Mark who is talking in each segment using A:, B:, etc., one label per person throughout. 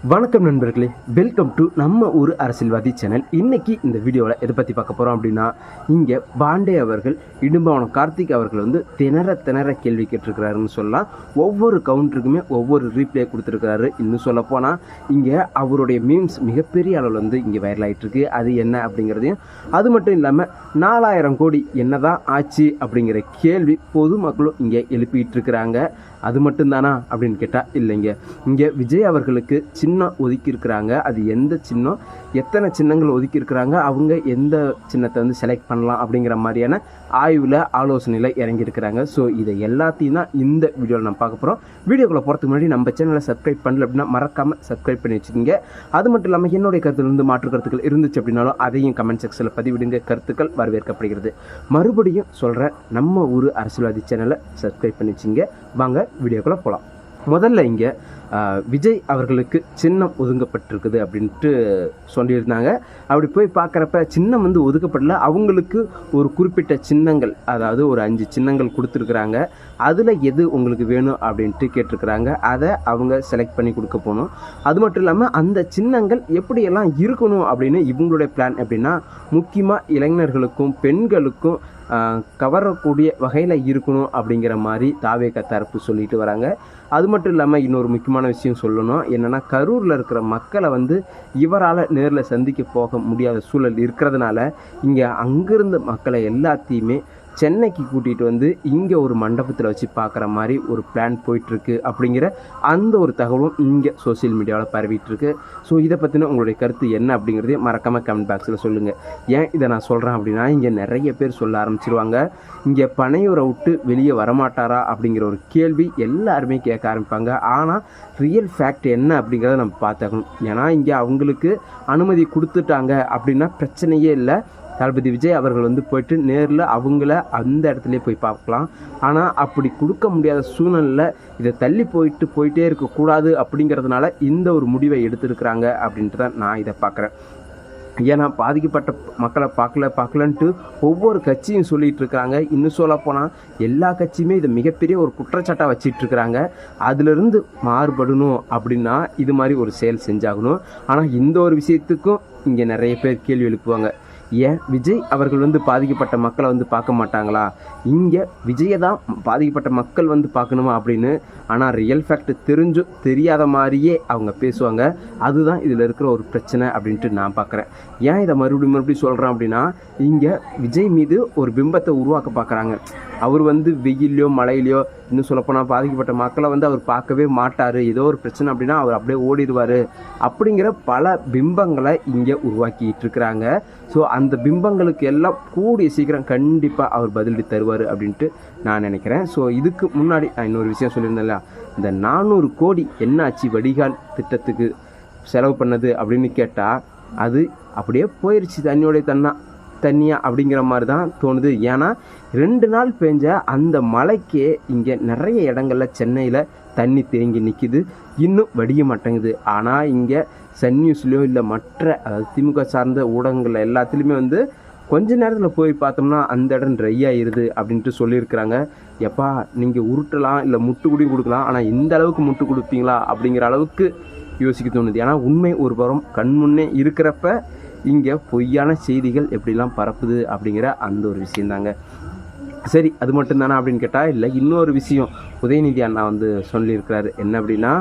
A: வணக்கம் நண்பர்களே, welcome to நம்ம ஊர் அரசியல்வாதி சேனல். இன்னைக்கு இந்த வீடியோவில் எதை பற்றி பார்க்க போகிறோம் அப்படின்னா, இங்கே பாண்டே அவர்கள் இடும்பாவனம் கார்த்திக் அவர்கள் வந்து திணற கேள்வி கேட்டிருக்கிறாருன்னு சொல்லலாம். ஒவ்வொரு கவுண்டருக்குமே ஒவ்வொரு ரீப்ளே கொடுத்துருக்கிறாரு. இன்னும் சொல்லப்போனால் இங்கே அவருடைய மீம்ஸ் மிகப்பெரிய அளவில் வந்து இங்கே வைரல் ஆகிட்டுருக்கு. அது என்ன அப்படிங்கிறதையும், அது மட்டும் இல்லாமல் 4000 கோடி என்னதான் ஆச்சு அப்படிங்கிற கேள்வி பொதுமக்களும் இங்கே எழுப்பிட்டு இருக்கிறாங்க. அது மட்டும்தானா அப்படின்னு கேட்டால் இல்லைங்க. இங்கே விஜய் அவர்களுக்கு சின்னம் ஒதுக்கியிருக்கிறாங்க. அது எந்த சின்னம், எத்தனை சின்னங்கள் ஒதுக்கியிருக்கிறாங்க, அவங்க எந்த சின்னத்தை வந்து செலக்ட் பண்ணலாம் அப்படிங்கிற மாதிரியான ஆய்வில் ஆலோசனையில் இறங்கியிருக்கிறாங்க. ஸோ இதை எல்லாத்தையும் தான் இந்த வீடியோவில் நம்ம பார்க்க போகிறோம். வீடியோக்குள்ளே போகிறதுக்கு முன்னாடி நம்ம சேனலை சப்ஸ்கிரைப் பண்ணல அப்படின்னா மறக்காமல் சப்ஸ்கிரைப் பண்ணி வச்சுக்கோங்க. அது மட்டும் இல்லாமல் என்னுடைய கருத்துலேருந்து மாற்று கருத்துக்கள் இருந்துச்சு அப்படின்னாலும் அதையும் கமெண்ட் செக்ஷனில் பதிவிடுங்க. கருத்துக்கள் வரவேற்கப்படுகிறது. மறுபடியும் சொல்கிறேன், நம்ம ஊர் அரசியல்வாதி சேனலை சப்ஸ்கிரைப் பண்ணி வச்சுங்க. வாங்க வீடியோக்குள்ளே போகலாம். முதல்ல இங்கே விஜய் அவர்களுக்கு சின்னம் ஒதுக்கப்பட்டிருக்குது அப்படின்ட்டு சொல்லியிருந்தாங்க. அப்படி போய் பார்க்குறப்ப சின்னம் வந்து ஒதுக்கப்படல, அவங்களுக்கு ஒரு குறிப்பிட்ட சின்னங்கள், அதாவது ஒரு 5 சின்னங்கள் கொடுத்துருக்குறாங்க. அதில் எது உங்களுக்கு வேணும் அப்படின்ட்டு கேட்டிருக்கிறாங்க. அதை அவங்க செலக்ட் பண்ணி கொடுக்க போகணும். அது மட்டும் இல்லாமல் அந்த சின்னங்கள் எப்படியெல்லாம் இருக்கணும் அப்படின்னு இவங்களுடைய பிளான் எப்படின்னா, முக்கியமாக இளைஞர்களுக்கும் பெண்களுக்கும் கவரக்கூடிய வகையில் இருக்கணும் அப்படிங்கிற மாதிரி தாவேக தரப்பு சொல்லிட்டு வராங்க. அது மட்டும் இல்லாமல் இன்னொரு முக்கியமான விஷயம் சொல்லணும். என்னென்னா, கரூரில் இருக்கிற மக்களை வந்து இவரால் நேரில் சந்திக்க போக முடியாத சூழல் இருக்கிறதுனால இங்கே அங்கிருந்த மக்களை எல்லாத்தையுமே சென்னைக்கு கூட்டிகிட்டு வந்து இங்கே ஒரு மண்டபத்தில் வச்சு பார்க்குற மாதிரி ஒரு பிளான் போயிட்டுருக்கு அப்படிங்கிற அந்த ஒரு தகவலும் இங்கே சோசியல் மீடியாவில் பரவிட்டுருக்கு. ஸோ இதை பற்றின உங்களுடைய கருத்து என்ன அப்படிங்கிறதையும் மறக்காமல் கமெண்ட் பாக்ஸில் சொல்லுங்கள். ஏன் இதை நான் சொல்கிறேன் அப்படின்னா, இங்கே நிறைய பேர் சொல்ல ஆரம்பிச்சிருவாங்க, இங்கே பனையூரை விட்டு வெளியே வரமாட்டாரா அப்படிங்கிற ஒரு கேள்வி எல்லாருமே கேட்க ஆரம்பிப்பாங்க. ஆனால் ரியல் ஃபேக்ட் என்ன அப்படிங்கிறத நம்ம பார்த்தாக்கணும். ஏன்னா இங்கே அவங்களுக்கு அனுமதி கொடுத்துட்டாங்க அப்படின்னா பிரச்சனையே இல்லை. தளபதி விஜய் அவர்கள் வந்து போயிட்டு நேரில் அவங்கள அந்த இடத்துலையே போய் பார்க்கலாம். ஆனால் அப்படி கொடுக்க முடியாத சூழ்நிலையில் இதை தள்ளி போயிட்டே இருக்கக்கூடாது அப்படிங்கிறதுனால இந்த ஒரு முடிவை எடுத்திருக்கிறாங்க அப்படின்ட்டு தான் நான் இதை பார்க்குறேன். ஏன்னா பாதிக்கப்பட்ட மக்களை பார்க்கலன்ட்டு ஒவ்வொரு கட்சியும் சொல்லிகிட்டு இருக்கிறாங்க. இன்னும் சொல்ல போனால் எல்லா கட்சியுமே இதை மிகப்பெரிய ஒரு குற்றச்சாட்டாக வச்சிட்டு இருக்கிறாங்க. அதிலிருந்து மாறுபடணும் அப்படின்னா இது மாதிரி ஒரு செயல் செஞ்சாகணும். ஆனால் இந்த ஒரு விஷயத்துக்கும் இங்கே நிறைய பேர் கேள்வி எழுப்புவாங்க. ஏன் விஜய் அவர்கள் வந்து பாதிக்கப்பட்ட மக்களை வந்து பார்க்க மாட்டாங்களா, இங்கே விஜயை தான் பாதிக்கப்பட்ட மக்கள் வந்து பார்க்கணுமா அப்படின்னு. ஆனால் ரியல் ஃபேக்ட் தெரியாத மாதிரியே அவங்க பேசுவாங்க. அதுதான் இதில் இருக்கிற ஒரு பிரச்சனை அப்படின்ட்டு நான் பார்க்குறேன். ஏன் இதை மறுபடியும் சொல்கிறேன் அப்படின்னா, இங்கே விஜய் மீது ஒரு பிம்பத்தை உருவாக்க பார்க்குறாங்க. அவர் வந்து வெயிலையோ மழையிலையோ, இன்னும் சொல்லப்போனால் பாதிக்கப்பட்ட மக்களை வந்து அவர் பார்க்கவே மாட்டார், ஏதோ ஒரு பிரச்சனை அப்படின்னா அவர் அப்படியே ஓடிடுவார் அப்படிங்கிற பல பிம்பங்களை இங்கே உருவாக்கிட்டு இருக்கிறாங்க. ஸோ அந்த பிம்பங்களுக்கு எல்லாம் கூடிய சீக்கிரம் கண்டிப்பாக அவர் பதிலடி தருவார் அப்படின்ட்டு நான் நினைக்கிறேன். ஸோ இதுக்கு முன்னாடி நான் இன்னொரு விஷயம் சொல்லியிருந்தேன்ல, இந்த 400 கோடி என்னாச்சு வடிகால் திட்டத்துக்கு செலவு பண்ணது அப்படின்னு கேட்டால் அது அப்படியே போயிடுச்சு தண்ணியா அப்படிங்கிற மாதிரி தான் தோணுது. ஏன்னா 2 நாள் பெஞ்ச அந்த மழைக்கே இங்கே நிறைய இடங்களில் சென்னையில் தண்ணி தேங்கி நிற்கிது, இன்னும் வடிய மாட்டேங்குது. ஆனால் இங்கே சன் நியூஸ்லேயோ இல்லை மற்ற திமுக சார்ந்த ஊடகங்கள் எல்லாத்துலேயுமே வந்து கொஞ்ச நேரத்தில் போய் பார்த்தோம்னா அந்த இடம் ட்ரை ஆகிடுது அப்படின்ட்டு சொல்லியிருக்கிறாங்க. எப்பா நீங்கள் உருட்டலாம் இல்லை முட்டு குடி கொடுக்கலாம், ஆனால் இந்த அளவுக்கு முட்டு கொடுப்பீங்களா அப்படிங்கிற அளவுக்கு யோசிக்க தோணுது. ஏன்னா உண்மை ஒரு புறம் கண்முன்னே இருக்கிறப்ப இங்கே பொய்யான செய்திகள் எப்படிலாம் பரப்புது அப்படிங்கிற அந்த ஒரு விஷயந்தாங்க. சரி, அது மட்டும்தானா அப்படின்னு கேட்டால் இல்லை, இன்னொரு விஷயம் உதயநிதி அண்ணா வந்து சொல்லியிருக்கிறாரு. என்ன அப்படின்னா,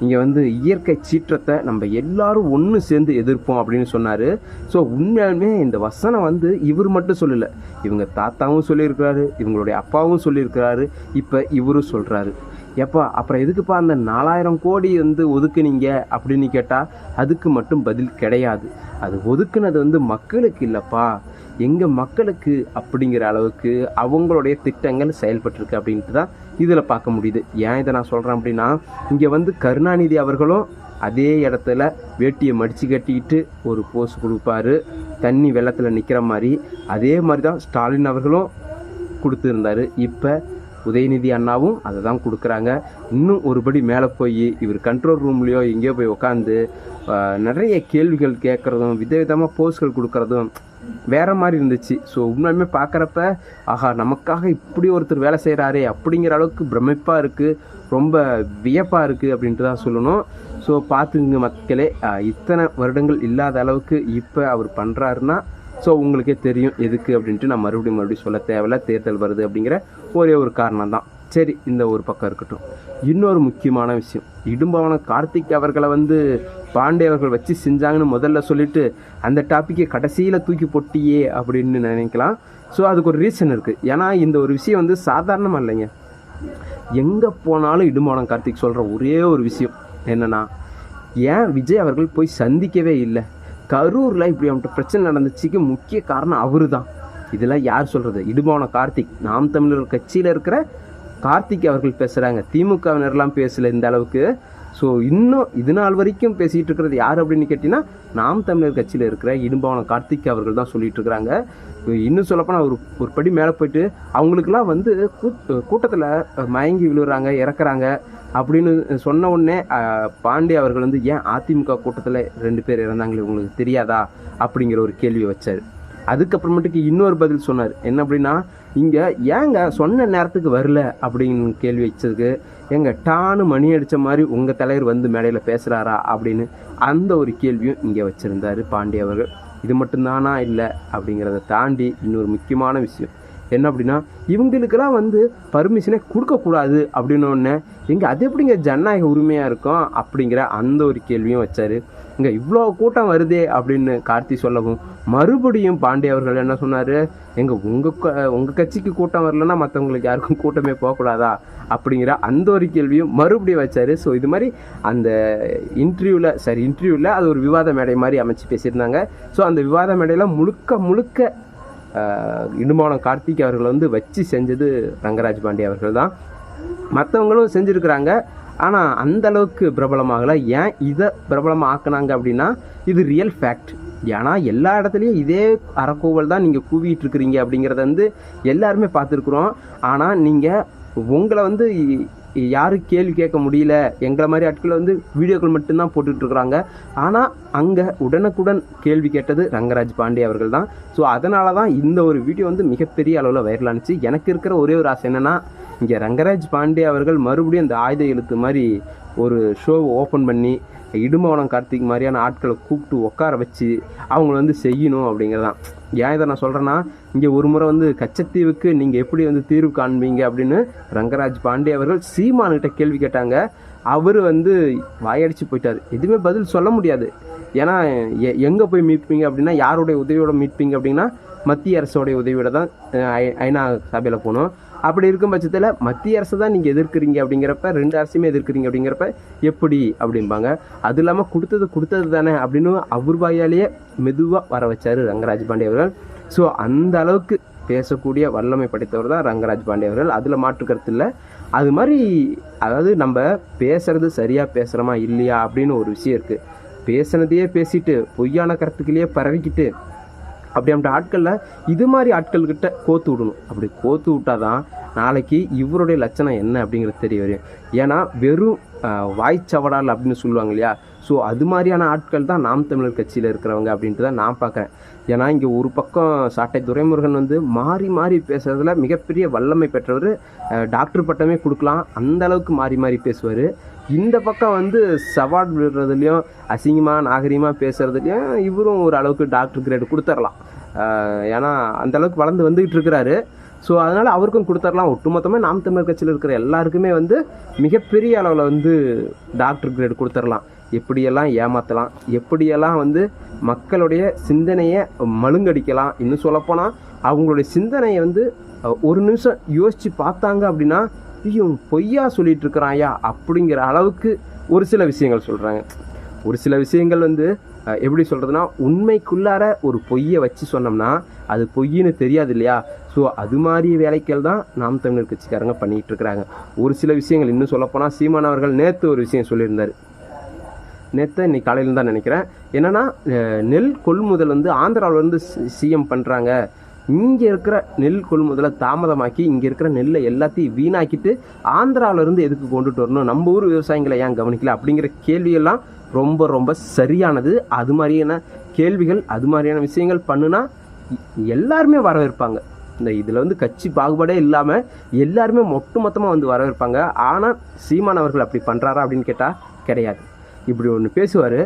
A: இங்கே வந்து இயற்கை சீற்றத்தை நம்ம எல்லாரும் ஒன்று சேர்ந்து எதிர்ப்போம் அப்படின்னு சொன்னார். ஸோ உண்மையாலுமே இந்த வசனம் வந்து இவர் மட்டும் சொல்லலை, இவங்க தாத்தாவும் சொல்லியிருக்கிறாரு, இவங்களுடைய அப்பாவும் சொல்லியிருக்கிறாரு, இப்போ இவரும் சொல்கிறாரு. எப்பா அப்புறம் எதுக்குப்பா அந்த 4000 கோடி வந்து ஒதுக்குனீங்க அப்படின்னு கேட்டால் அதுக்கு மட்டும் பதில் கிடையாது. அது ஒதுக்குனது வந்து மக்களுக்கு இல்லைப்பா, எங்கள் மக்களுக்கு அப்படிங்கிற அளவுக்கு அவங்களுடைய திட்டங்கள் செயல்பட்டுருக்கு அப்படின்ட்டு தான் இதில் பார்க்க முடியுது. ஏன் இதை நான் சொல்கிறேன் அப்படின்னா, இங்கே வந்து கருணாநிதி அவர்களும் அதே இடத்துல வேட்டியை மடித்து கட்டிக்கிட்டு ஒரு போஸ் கொடுப்பாரு, தண்ணி வெள்ளத்தில் நிற்கிற மாதிரி. அதே மாதிரி தான் ஸ்டாலின் அவர்களும் கொடுத்துருந்தார். இப்போ உதயநிதி அண்ணாவும் அதை தான் கொடுக்குறாங்க. இன்னும் ஒருபடி மேலே போய் இவர் கண்ட்ரோல் ரூம்லேயோ எங்கேயோ போய் உட்காந்து நிறைய கேள்விகள் கேட்குறதும் விதவிதமாக போஸ்கள் கொடுக்குறதும் வேறு மாதிரி இருந்துச்சு. ஸோ உண்மையுமே பார்க்குறப்ப ஆஹா நமக்காக இப்படி ஒருத்தர் வேலை செய்கிறாரே அப்படிங்கிற அளவுக்கு பிரமிப்பாக இருக்குது, ரொம்ப வியப்பாக இருக்குது அப்படின்ட்டு தான் சொல்லணும். ஸோ பார்த்துங்க மக்களே, இத்தனை வருடங்கள் இல்லாத அளவுக்கு இப்போ அவர் பண்ணுறாருன்னா ஸோ உங்களுக்கே தெரியும் எதுக்கு அப்படின்ட்டு நான் மறுபடியும் சொல்ல தேவையில்ல. தேர்தல் வருது அப்படிங்கிற ஒரே ஒரு காரணம் தான். சரி, இந்த ஒரு பக்கம் இருக்கட்டும். இன்னொரு முக்கியமான விஷயம், இடும்பவனம் கார்த்திக் அவர்களை பாண்டே அவர்கள் வச்சு செஞ்சாங்கன்னு முதல்ல சொல்லிட்டு அந்த டாப்பிக்கை கடைசியில் தூக்கி போட்டியே அப்படின்னு நினைக்கலாம். ஸோ அதுக்கு ஒரு ரீசன் இருக்குது. ஏன்னா இந்த ஒரு விஷயம் சாதாரணமாக இல்லைங்க. எங்கே போனாலும் இடும்பவனம் கார்த்திக் சொல்கிற ஒரே ஒரு விஷயம் என்னென்னா, ஏன் விஜய் அவர்கள் போய் சந்திக்கவே இல்லை? கரூரில் இப்படி அவன்கிட்ட பிரச்சனை நடந்துச்சுக்கு முக்கிய காரணம் அவரு தான். இதெல்லாம் யார் சொல்கிறது? இடும்பவனம் கார்த்திக், நாம் தமிழர் கட்சியில் இருக்கிற கார்த்திக் அவர்கள் பேசுகிறாங்க. திமுகவினர்லாம் பேசலை இந்த அளவுக்கு. ஸோ இன்னும் இது நாள் வரைக்கும் பேசிகிட்டு இருக்கிறது யார் அப்படின்னு கேட்டிங்கன்னா, நாம் தமிழர் கட்சியில் இருக்கிற இடும்பவனம் கார்த்திக் அவர்கள் தான் சொல்லிகிட்டு இருக்கிறாங்க. இன்னும் சொல்லப்போனால் ஒரு படி மேலே போயிட்டு அவங்களுக்கெல்லாம் கூட்டத்தில் மயங்கி விழுறாங்க, இறக்குறாங்க அப்படின்னு சொன்ன உடனே பாண்டே அவர்கள் ஏன் அதிமுக கூட்டத்தில் 2 பேர் இறந்தாங்களே உங்களுக்கு தெரியாதா அப்படிங்கிற ஒரு கேள்வி வச்சார். அதுக்கப்புறமேட்டுக்கு இன்னொரு பதில் சொன்னார். என்ன அப்படின்னா, இங்கே ஏங்க சொன்ன நேரத்துக்கு வரல அப்படின்னு கேள்வி வச்சதுக்கு, எங்க டானு மணி அடித்த மாதிரி உங்கள் தலைவர் மேடையில் பேசுகிறாரா அப்படின்னு அந்த ஒரு கேள்வியும் இங்கே வச்சுருந்தார் பாண்டே அவர்கள். இது மட்டும்தானா இல்லை அப்படிங்கிறத தாண்டி இன்னொரு முக்கியமான விஷயம் என்ன அப்படின்னா, இவங்களுக்கெல்லாம் பர்மிஷனே கொடுக்கக்கூடாது அப்படின்னோடனே எங்கே அது எப்படிங்க ஜனநாயக உரிமையாக இருக்கும் அப்படிங்கிற அந்த ஒரு கேள்வியும் வச்சார். இங்கே இவ்வளோ கூட்டம் வருதே அப்படின்னு கார்த்தி சொல்லவும் மறுபடியும் பாண்டே அவர்கள் என்ன சொன்னார், உங்கள் கட்சிக்கு கூட்டம் வரலன்னா மற்றவங்களுக்கு யாருக்கும் கூட்டமே போகக்கூடாதா அப்படிங்கிற அந்த ஒரு கேள்வியும் மறுபடியும் வச்சார். ஸோ இது மாதிரி அந்த இன்டர்வியூவில் அது ஒரு விவாத மேடை மாதிரி அமைச்சு பேசியிருந்தாங்க. ஸோ அந்த விவாத மேடையில் முழுக்க இடும்பவனம் கார்த்திக் அவர்களை வச்சு செஞ்சது ரங்கராஜ் பாண்டே அவர்கள் தான். மற்றவங்களும் செஞ்சுருக்கிறாங்க, ஆனால் அந்த அளவுக்கு பிரபலமாகலை. ஏன் இதை பிரபலமாக ஆக்குனாங்க அப்படின்னா, இது ரியல் ஃபேக்ட். ஏன்னா எல்லா இடத்துலையும் இதே அறக்கோவல் தான் நீங்கள் கூவிட்டு இருக்கிறீங்க அப்படிங்கிறத எல்லாருமே பார்த்துருக்குறோம். ஆனால் நீங்கள் உங்களை யாரும் கேள்வி கேட்க முடியல, எங்களை மாதிரி ஆட்கள் வீடியோக்கள் மட்டும்தான் போட்டுட்ருக்குறாங்க. ஆனால் அங்கே உடனுக்குடன் கேள்வி கேட்டது ரங்கராஜ் பாண்டே அவர்கள் தான். ஸோ அதனால தான் இந்த ஒரு வீடியோ மிகப்பெரிய அளவில் வைரலானுச்சு. எனக்கு இருக்கிற ஒரே ஒரு ஆசை என்னென்னா, இங்கே ரங்கராஜ் பாண்டே அவர்கள் மறுபடியும் அந்த ஆயுத எழுத்து மாதிரி ஒரு ஷோவை ஓப்பன் பண்ணி இடும்பவனம் கார்த்திக் மாதிரியான ஆட்களை கூப்பிட்டு உட்கார வச்சு அவங்க செய்யணும் அப்படிங்கிறதான். ஏன் இதை நான் சொல்கிறேன்னா, இங்கே ஒரு முறை கச்சத்தீவுக்கு நீங்கள் எப்படி தீர்வு காண்பீங்க அப்படின்னு ரங்கராஜ் பாண்டே அவர்கள் சீமான்கிட்ட கேள்வி கேட்டாங்க. அவர் வாயடிச்சு போயிட்டார். எதுவுமே பதில் சொல்ல முடியாது. ஏன்னா எங்கே போய் மீட்பீங்க அப்படின்னா, யாருடைய உதவியோட மீட்பீங்க அப்படின்னா மத்திய அரசோடைய உதவியோட தான் ஐநா சபையில் போகணும். அப்படி இருக்கும் பட்சத்தில் மத்திய அரசு தான் நீங்கள் எதிர்க்கிறீங்க அப்படிங்கிறப்ப, 2 அரசுமே எதிர்க்கிறீங்க அப்படிங்கிறப்ப எப்படி அப்படிம்பாங்க. அது இல்லாமல் கொடுத்தது தானே அப்படின்னு அவர் வாயாலேயே மெதுவாக வர வச்சார் ரங்கராஜ் பாண்டே அவர்கள். ஸோ அந்த அளவுக்கு பேசக்கூடிய வல்லமை படைத்தவர் தான் ரங்கராஜ் பாண்டே அவர்கள், அதில் மாற்று கருத்து இல்லை. அது மாதிரி அதாவது நம்ம பேசுகிறது சரியாக பேசுகிறோமா இல்லையா அப்படின்னு ஒரு விஷயம் இருக்குது. பேசுனதையே பேசிட்டு பொய்யான கருத்துக்களையே பரவிக்கிட்டு அப்படின்ற ஆட்களில் இது மாதிரி ஆட்கள்கிட்ட கோத்து விடணும். அப்படி கோத்து விட்டால் தான் நாளைக்கு இவருடைய லட்சணம் என்ன அப்படிங்கிறது தெரிய வரும். ஏன்னா வெறும் வாய்ச்சவடால் அப்படின்னு சொல்லுவாங்க இல்லையா, ஸோ அது மாதிரியான ஆட்கள் தான் நாம் தமிழர் கட்சியில் இருக்கிறவங்க அப்படின்ட்டு தான் நான் பார்க்குறேன். ஏன்னா இங்கே ஒரு பக்கம் சாட்டை துரைமுருகன் மாறி மாறி பேசுகிறதுல மிகப்பெரிய வல்லமை பெற்றவர், டாக்டர் பட்டமே கொடுக்கலாம், அந்த அளவுக்கு மாறி மாறி பேசுவார். இந்த பக்கம் சவால் விடுறதுலையும் அசிங்கமாக நாகரிகமாக பேசுகிறதுலையும் இவரும் ஒரு அளவுக்கு டாக்டர் கிரேடு கொடுத்துடலாம். ஏன்னா அந்தளவுக்கு வளர்ந்து வந்துக்கிட்டு இருக்கிறாரு. ஸோ அதனால் அவருக்கும் கொடுத்துடலாம். ஒட்டுமொத்தமாக நாம் தமிழர் கட்சியில் இருக்கிற எல்லாருக்குமே மிகப்பெரிய அளவில் டாக்டர் கிரேடு கொடுத்துடலாம். எப்படியெல்லாம் ஏமாற்றலாம், எப்படியெல்லாம் மக்களுடைய சிந்தனையை மழுங்கடிக்கலாம். இன்னும் சொல்லப்போனால் அவங்களுடைய சிந்தனையை ஒரு நிமிஷம் யோசித்து பார்த்தாங்க அப்படின்னா, ஐயோ பொய்யா சொல்லிட்டு இருக்கிறாயா அப்படிங்கிற அளவுக்கு ஒரு சில விஷயங்கள் சொல்கிறாங்க. ஒரு சில விஷயங்கள் எப்படி சொல்கிறதுனா, உண்மைக்குள்ளார ஒரு பொய்யை வச்சு சொன்னோம்னா அது பொய்ன்னு தெரியாது இல்லையா. ஸோ அது மாதிரி வேலைகள் தான் நாம் தமிழர் கட்சிக்காரங்க பண்ணிகிட்டு இருக்கிறாங்க. ஒரு சில விஷயங்கள் இன்னும் சொல்லப்போனால், சீமான் அவர்கள் நேற்று ஒரு விஷயம் சொல்லியிருந்தார். இன்னைக்கு காலையில் தான் நினைக்கிறேன். என்னென்னா, நெல் கொள்முதல் ஆந்திராவிலேருந்து சிஎம் பண்ணுறாங்க, இங்கே இருக்கிற நெல் கொள்முதலை தாமதமாக்கி இங்கே இருக்கிற நெல்லை எல்லாத்தையும் வீணாக்கிட்டு ஆந்திராவிலேருந்து எதுக்கு கொண்டுட்டு வரணும், நம்ம ஊர் விவசாயிகளை ஏன் கவனிக்கல அப்படிங்கிற கேள்வியெல்லாம் ரொம்ப ரொம்ப சரியானது. அது மாதிரியான கேள்விகள், அது மாதிரியான விஷயங்கள் பண்ணுனா எல்லாருமே வரவேற்பாங்க. இதில் கட்சி பாகுபாடே இல்லாமல் எல்லாருமே ஒட்டுமொத்தமாக வரவேற்பாங்க. ஆனால் சீமான் அவர்கள் அப்படி பண்ணுறாரா அப்படின்னு கேட்டால் கிடையாது. இப்படி ஒன்று பேசுவார்.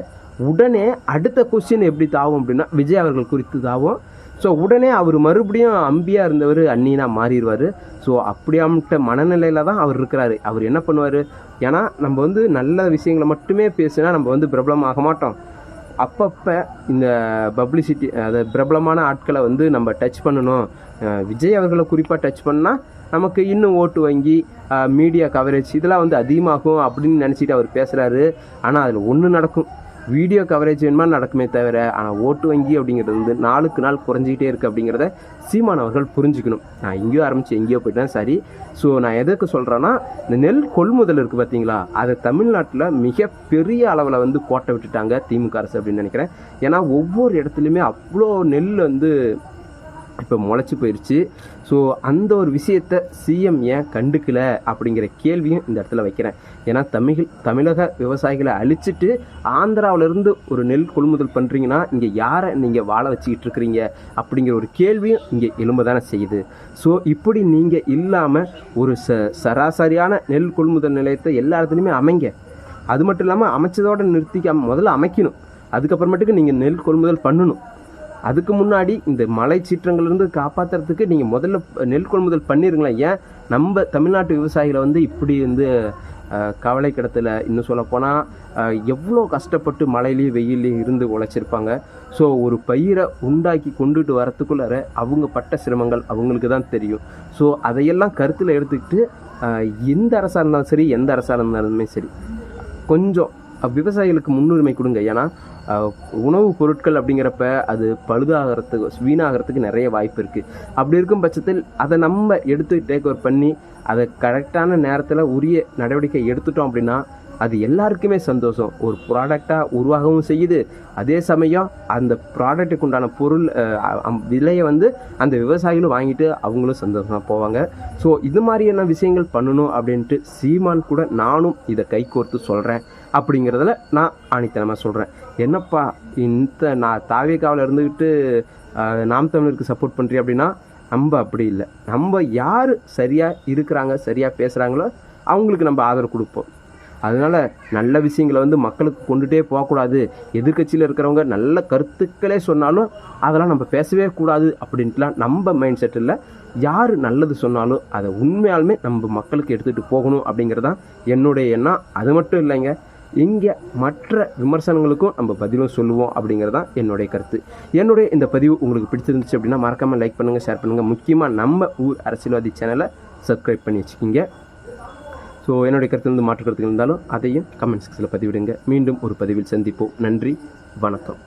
A: உடனே அடுத்த கொஸ்டின் எப்படி தாவும் அப்படின்னா விஜய் அவர்கள் குறித்து தாவும். ஸோ உடனே அவர் மறுபடியும் அம்பியாக இருந்தவர் அந்நியனா மாறிடுவார். ஸோ அப்படியாமட்ட மனநிலையில் தான் அவர் இருக்கிறாரு. அவர் என்ன பண்ணுவார், ஏன்னா நம்ம வந்து நல்ல விஷயங்களை மட்டுமே பேசினா நம்ம வந்து பிரபலமாக மாட்டோம். அப்பப்போ இந்த பப்ளிசிட்டி, அதாவது பிரபலமான ஆட்களை வந்து நம்ம டச் பண்ணணும். விஜய் அவர்களை குறிப்பாக டச் பண்ணால் நமக்கு இன்னும் ஓட்டு வங்கி, மீடியா கவரேஜ் இதெல்லாம் வந்து அதிகமாகும் அப்படின்னு நினச்சிட்டு அவர் பேசுகிறாரு. ஆனால் அதில் ஒன்று நடக்கும், வீடியோ கவரேஜ் வேணுமா நடக்குமே தவிர, ஆனால் ஓட்டு வங்கி அப்படிங்கிறது வந்து நாளுக்கு நாள் குறைஞ்சிக்கிட்டே இருக்குது அப்படிங்கிறத சீமான் அவர்கள் புரிஞ்சுக்கணும். நான் எங்கேயோ ஆரம்பித்து எங்கேயோ போயிட்டேன், சரி. ஸோ நான் எதுக்கு சொல்கிறேன்னா, இந்த நெல் கொள்முதல் இருக்குது பார்த்தீங்களா, அதை தமிழ்நாட்டில் மிகப்பெரிய அளவில் வந்து கோட்டை விட்டுட்டாங்க திமுக அரசு அப்படின்னு நினைக்கிறேன். ஏன்னா ஒவ்வொரு இடத்துலையுமே அவ்வளோ நெல் வந்து இப்போ முளைச்சி போயிடுச்சு. ஸோ அந்த ஒரு விஷயத்தை சிஎம் ஏன் கண்டுக்கல அப்படிங்கிற கேள்வியும் இந்த இடத்துல வைக்கிறேன். ஏன்னா தமிழக விவசாயிகளை அழிச்சிட்டு ஆந்திராவிலேருந்து ஒரு நெல் கொள்முதல் பண்ணுறீங்கன்னா இங்கே யாரை நீங்கள் வாழ வச்சுக்கிட்டு இருக்கிறீங்க அப்படிங்கிற ஒரு கேள்வியும் இங்கே எழும்பதானே செய்யுது. ஸோ இப்படி நீங்கள் இல்லாமல் ஒரு சராசரியான நெல் கொள்முதல் நிலையத்தை எல்லா இடத்துலையுமே அமைங்க. அது மட்டும் இல்லாமல் அமைச்சதோடு நிறுத்திக்க முதல்ல அமைக்கணும். அதுக்கப்புறமேட்டுக்கு நீங்கள் நெல் கொள்முதல் பண்ணணும். அதுக்கு முன்னாடி இந்த மலை சீற்றங்கள்லேருந்து காப்பாற்றுறதுக்கு நீங்கள் முதல்ல நெல் கொள்முதல் பண்ணிடுங்களேன். ஏன் நம்ம தமிழ்நாட்டு விவசாயிகளை வந்து இப்படி வந்து கவலை கிடத்தில் இன்னும் சொல்லப்போனால் எவ்வளோ கஷ்டப்பட்டு மழையிலையும் வெயிலையும் இருந்து உழைச்சிருப்பாங்க. ஸோ ஒரு பயிரை உண்டாக்கி கொண்டுட்டு வரத்துக்குள்ளார அவங்க பட்ட சிரமங்கள் அவங்களுக்கு தான் தெரியும். ஸோ அதையெல்லாம் கருத்தில் எடுத்துக்கிட்டு எந்த அரசாக இருந்தாலும் சரி, எந்த அரசாக இருந்தாலுமே சரி, கொஞ்சம் விவசாயிகளுக்கு முன்னுரிமை கொடுங்க. ஏன்னா உணவுப் பொருட்கள் அப்படிங்கிறப்ப அது பழுதாகிறதுக்கு, வீணாகிறதுக்கு நிறைய வாய்ப்பு இருக்குது. அப்படி இருக்கும் பட்சத்தில் அதை நம்ம எடுத்து டேக் ஓவர் பண்ணி அதை கரெக்டான நேரத்தில் உரிய நடவடிக்கை எடுத்துட்டோம் அப்படின்னா அது எல்லாருக்குமே சந்தோஷம். ஒரு ப்ராடக்டாக உருவாகவும் செய்யுது. அதே சமயம் அந்த ப்ராடக்ட்டுக்கு உண்டான பொருள் விலையை வந்து அந்த விவசாயிகளும் வாங்கிட்டு அவங்களும் சந்தோஷமாக போவாங்க. ஸோ இது மாதிரியான விஷயங்கள் பண்ணணும் அப்படின்ட்டு சீமான் கூட நானும் இதை கைகோர்த்து சொல்கிறேன் அப்படிங்கிறதுல நான் ஆணித்தனமாக சொல்கிறேன். என்னப்பா நான் தாவேக்காவில் இருந்துக்கிட்டு நாம் தமிழருக்கு சப்போர்ட் பண்ணுறேன் அப்படின்னா நம்ம அப்படி இல்லை. நம்ம யார் சரியாக இருக்கிறாங்க, சரியாக பேசுகிறாங்களோ அவங்களுக்கு நம்ம ஆதரவு கொடுப்போம். அதனால் நல்ல விஷயங்களை வந்து மக்களுக்கு கொண்டுகிட்டே போகக்கூடாது. எதிர்கட்சியில் இருக்கிறவங்க நல்ல கருத்துக்களே சொன்னாலும் அதெல்லாம் நம்ம பேசவே கூடாது அப்படின்ட்டுலாம் நம்ம மைண்ட் செட்டில் யார் நல்லது சொன்னாலும் அதை உண்மையாலுமே நம்ம மக்களுக்கு எடுத்துகிட்டு போகணும் அப்படிங்கிறதான் என்னுடைய எண்ணம். அது மட்டும் இல்லைங்க, இங்கே மற்ற விமர்சனங்களுக்கும் நம்ம பதிலும் சொல்லுவோம் அப்படிங்கிறது தான் என்னுடைய கருத்து. என்னுடைய இந்த பதிவு உங்களுக்கு பிடிச்சிருந்துச்சு அப்படின்னா மறக்காமல் லைக் பண்ணுங்கள், ஷேர் பண்ணுங்கள். முக்கியமாக நம்ம ஊர் அரசியல்வாதி சேனலை சப்ஸ்கிரைப் பண்ணி வச்சுக்கிங்க. ஸோ என்னுடைய கருத்து வந்து மாற்று கருத்துக்கள் இருந்தாலும் அதையும் கமெண்ட் செக்ஷனில் பதிவிடுங்க. மீண்டும் ஒரு பதிவில் சந்திப்போம். நன்றி, வணக்கம்.